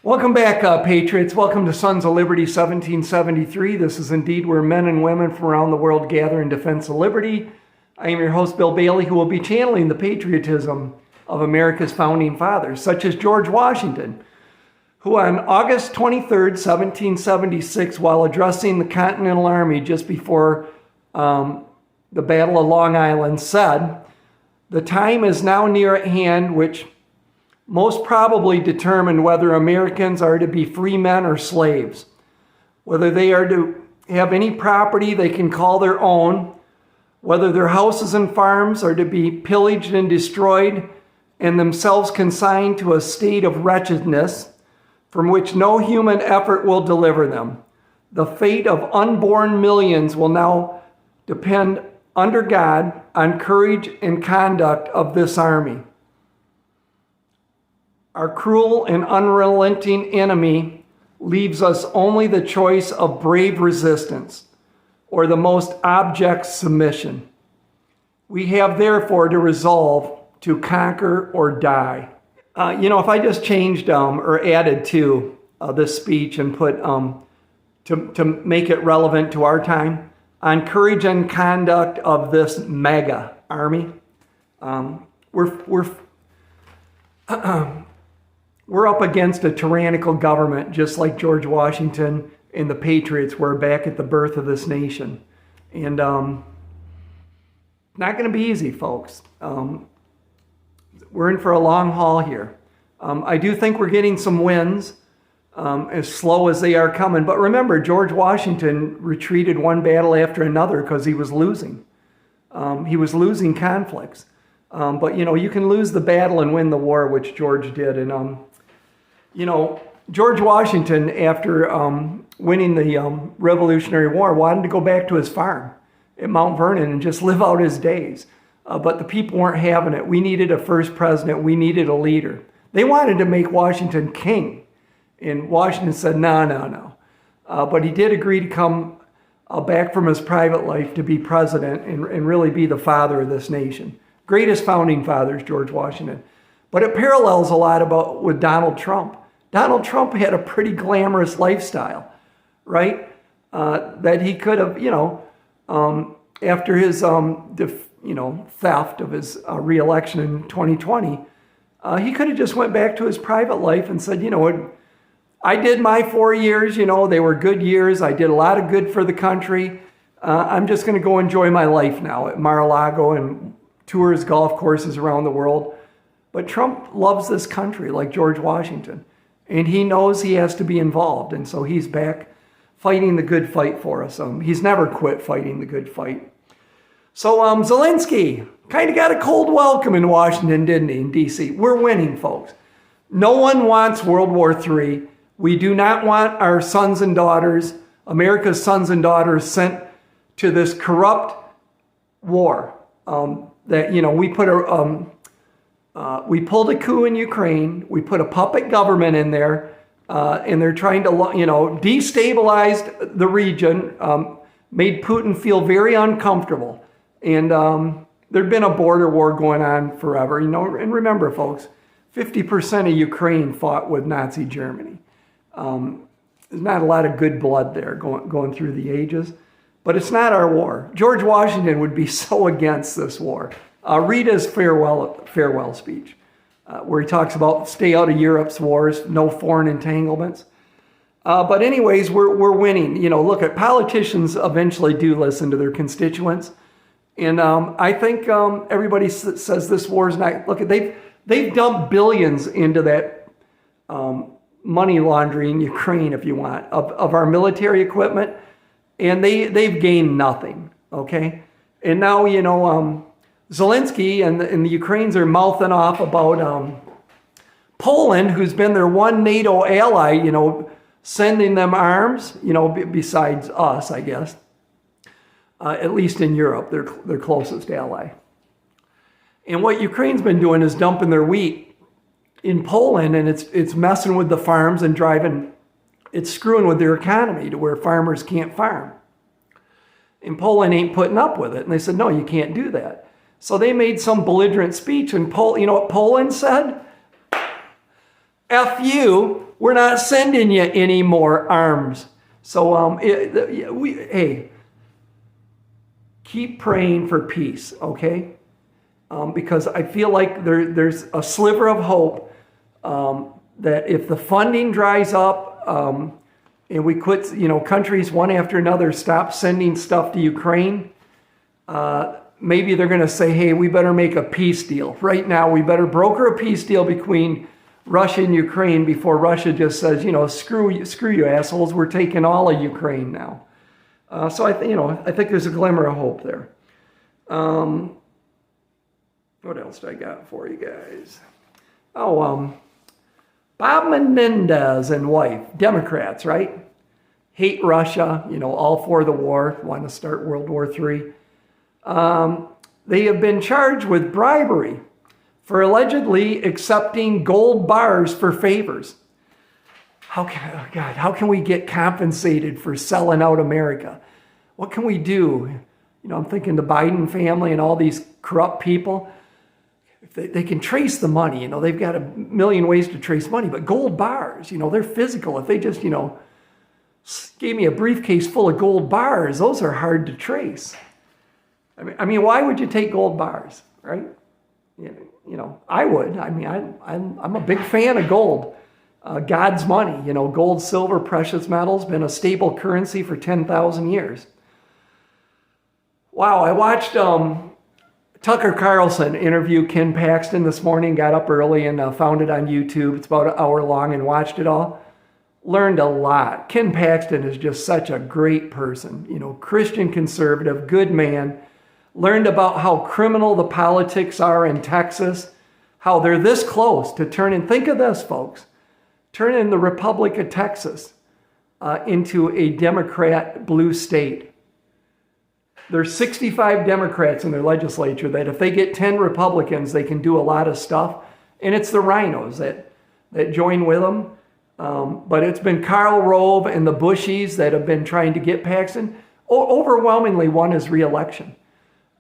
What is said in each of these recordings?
Welcome back, Patriots. Welcome to Sons of Liberty 1773. This is indeed where men and women from around the world gather in defense of liberty. I am your host, Bill Bailey, who will be channeling the patriotism of America's founding fathers, such as George Washington, who on August 23rd, 1776, while addressing the Continental Army just before the Battle of Long Island, said, "The time is now near at hand which most probably determine whether Americans are to be free men or slaves, whether they are to have any property they can call their own, whether their houses and farms are to be pillaged and destroyed and themselves consigned to a state of wretchedness from which no human effort will deliver them. The fate of unborn millions will now depend under God on courage and conduct of this army. Our cruel and unrelenting enemy leaves us only the choice of brave resistance or the most abject submission. We have therefore to resolve to conquer or die." If I just changed or added to this speech and put to make it relevant to our time, on courage and conduct of this mega army, we're up against a tyrannical government, just like George Washington and the Patriots were back at the birth of this nation. And not going to be easy, folks. We're in for a long haul here. I do think we're getting some wins, as slow as they are coming. But remember, George Washington retreated one battle after another because he was losing. He was losing conflicts. But, you can lose the battle and win the war, which George did. And, George Washington, after winning the Revolutionary War, wanted to go back to his farm at Mount Vernon and just live out his days. But the people weren't having it. We needed a first president. We needed a leader. They wanted to make Washington king. And Washington said, no. But he did agree to come back from his private life to be president and really be the father of this nation. Greatest founding fathers, George Washington. But it parallels a lot with Donald Trump. Donald Trump had a pretty glamorous lifestyle, right? That he could have, after his, theft of his re-election in 2020, he could have just went back to his private life and said, I did my 4 years, they were good years. I did a lot of good for the country. I'm just going to go enjoy my life now at Mar-a-Lago and tours golf courses around the world. But Trump loves this country like George Washington. And he knows he has to be involved. And so he's back fighting the good fight for us. He's never quit fighting the good fight. So Zielinski kind of got a cold welcome in Washington, didn't he, in D.C.? We're winning, folks. No one wants World War III. We do not want our sons and daughters, America's sons and daughters, sent to this corrupt war. We pulled a coup in Ukraine. We put a puppet government in there, and they're trying to, destabilize the region, made Putin feel very uncomfortable. And there'd been a border war going on forever, and remember, folks, 50% of Ukraine fought with Nazi Germany. There's not a lot of good blood there going through the ages, but it's not our war. George Washington would be so against this war. Read his farewell speech, where he talks about stay out of Europe's wars, no foreign entanglements. But anyways, we're winning. Look, politicians eventually do listen to their constituents. And I think everybody says this war is not, look, they've dumped billions into that money laundering Ukraine, if you want, of our military equipment. And they've gained nothing, okay? And now, Zielinski and the Ukrainians are mouthing off about Poland, who's been their one NATO ally, sending them arms, besides us, I guess. At least in Europe, their closest ally. And what Ukraine's been doing is dumping their wheat in Poland, and it's messing with the farms and it's screwing with their economy to where farmers can't farm. And Poland ain't putting up with it. And they said, no, you can't do that. So they made some belligerent speech, and you know what Poland said? F you, we're not sending you any more arms. So hey, keep praying for peace, okay? Because I feel like there's a sliver of hope that if the funding dries up and we quit, countries one after another stop sending stuff to Ukraine, maybe they're going to say, hey, we better make a peace deal. Right now, we better broker a peace deal between Russia and Ukraine before Russia just says, screw you assholes, we're taking all of Ukraine now. So I think there's a glimmer of hope there. What else do I got for you guys? Bob Menendez and wife, Democrats, right? Hate Russia, all for the war, want to start World War III. They have been charged with bribery for allegedly accepting gold bars for favors. How can we get compensated for selling out America? What can we do? I'm thinking the Biden family and all these corrupt people. If they can trace the money, they've got a million ways to trace money, but gold bars, they're physical. If they just, gave me a briefcase full of gold bars, those are hard to trace. I mean, why would you take gold bars, right? I would. I'm a big fan of gold. God's money, gold, silver, precious metals, been a stable currency for 10,000 years. Wow, I watched Tucker Carlson interview Ken Paxton this morning, got up early and found it on YouTube. It's about an hour long and watched it all. Learned a lot. Ken Paxton is just such a great person, Christian conservative, good man. Learned about how criminal the politics are in Texas, how they're this close to turning, think of this, folks, turning the Republic of Texas into a Democrat blue state. There's 65 Democrats in their legislature that if they get 10 Republicans, they can do a lot of stuff. And it's the rhinos that join with them. But it's been Karl Rove and the Bushies that have been trying to get Paxton. Overwhelmingly won his re-election.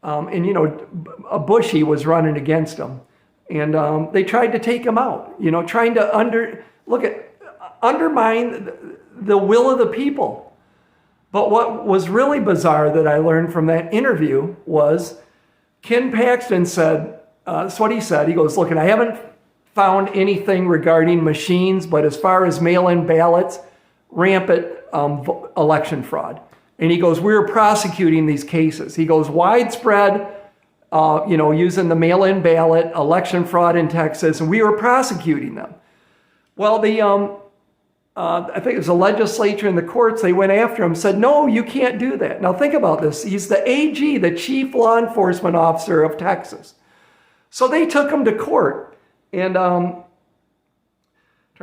A Bushy was running against him. And they tried to take him out, trying to undermine the will of the people. But what was really bizarre that I learned from that interview was Ken Paxton said, that's what he said. He goes, look, and I haven't found anything regarding machines, but as far as mail-in ballots, rampant election fraud. And he goes, we were prosecuting these cases. He goes, widespread, using the mail-in ballot, election fraud in Texas, and we were prosecuting them. Well, I think it was the legislature and the courts, they went after him, said, no, you can't do that. Now think about this. He's the AG, the chief law enforcement officer of Texas. So they took him to court. And trying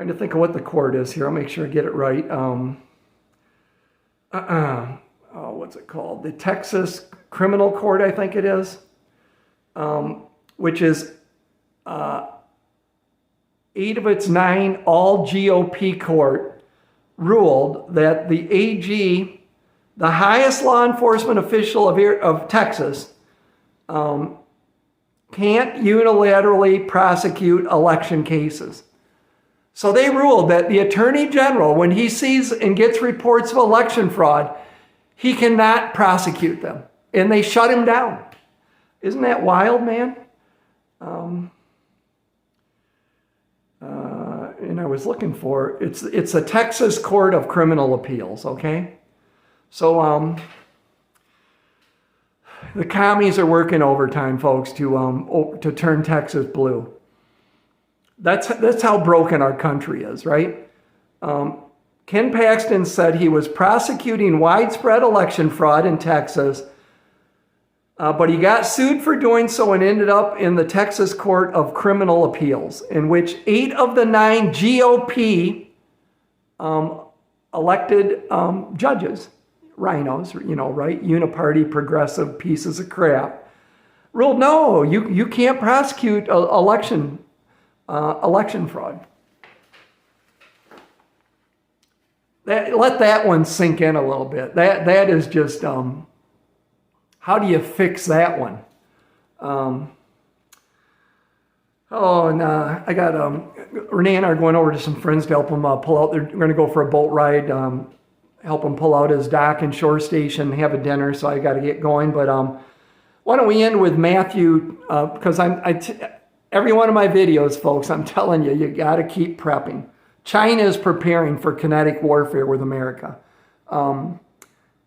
to think of what the court is here. I'll make sure I get it right. What's it called? The Texas Criminal Court, I think it is, which is 8 of its 9 all GOP court ruled that the AG, the highest law enforcement official of Texas, can't unilaterally prosecute election cases. So they ruled that the Attorney General, when he sees and gets reports of election fraud, he cannot prosecute them. And they shut him down. Isn't that wild, man? And I was looking for, it's a Texas Court of Criminal Appeals, okay? So the commies are working overtime, folks, to turn Texas blue. That's how broken our country is, right? Ken Paxton said he was prosecuting widespread election fraud in Texas, but he got sued for doing so and ended up in the Texas Court of Criminal Appeals, in which 8 of the 9 GOP elected judges, rhinos, right? Uniparty, progressive pieces of crap, ruled no, you can't prosecute election fraud. Let that one sink in a little bit. That is just, how do you fix that one? Oh, and I got Renee and I are going over to some friends to help them pull out. They're going to go for a boat ride, help him pull out his dock and shore station, have a dinner. So I got to get going. But why don't we end with Matthew? Because every one of my videos, folks, I'm telling you, you got to keep prepping. China is preparing for kinetic warfare with America. And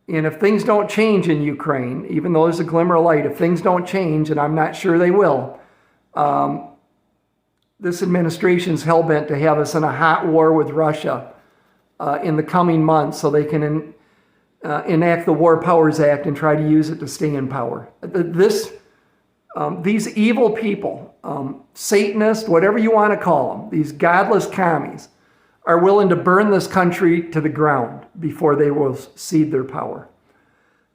if things don't change in Ukraine, even though there's a glimmer of light, if things don't change, and I'm not sure they will, this administration's hell-bent to have us in a hot war with Russia in the coming months so they can enact the War Powers Act and try to use it to stay in power. These evil people, Satanists, whatever you want to call them, these godless commies, are willing to burn this country to the ground before they will cede their power.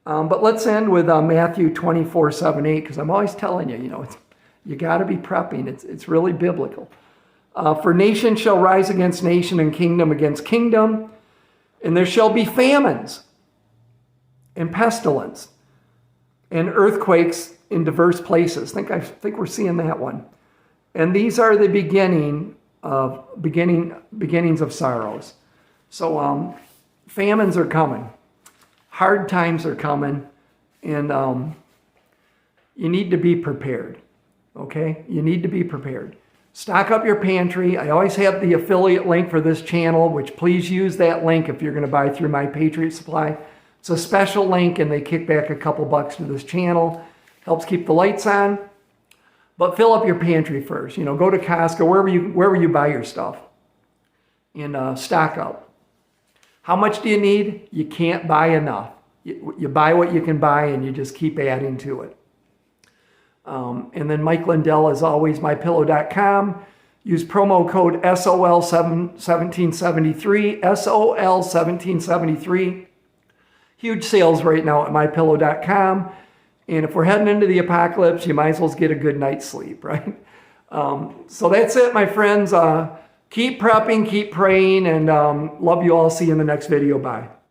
But let's end with Matthew 24:7-8, because I'm always telling you, you got to be prepping. It's really biblical. For nation shall rise against nation and kingdom against kingdom, and there shall be famines and pestilence and earthquakes in diverse places. I think we're seeing that one. And these are the beginnings of sorrows. So famines are coming. Hard times are coming. And you need to be prepared. Okay? You need to be prepared. Stock up your pantry. I always have the affiliate link for this channel, which please use that link if you're going to buy through My Patriot Supply. It's a special link, and they kick back a couple bucks to this channel. Helps keep the lights on. But fill up your pantry first. Go to Costco, wherever you buy your stuff, and stock up. How much do you need? You can't buy enough. You buy what you can buy, and you just keep adding to it. And then Mike Lindell, as always, mypillow.com. Use promo code SOL1773, SOL1773. Huge sales right now at mypillow.com. And if we're heading into the apocalypse, you might as well get a good night's sleep, right? So that's it, my friends. Keep prepping, keep praying, and love you all. See you in the next video. Bye.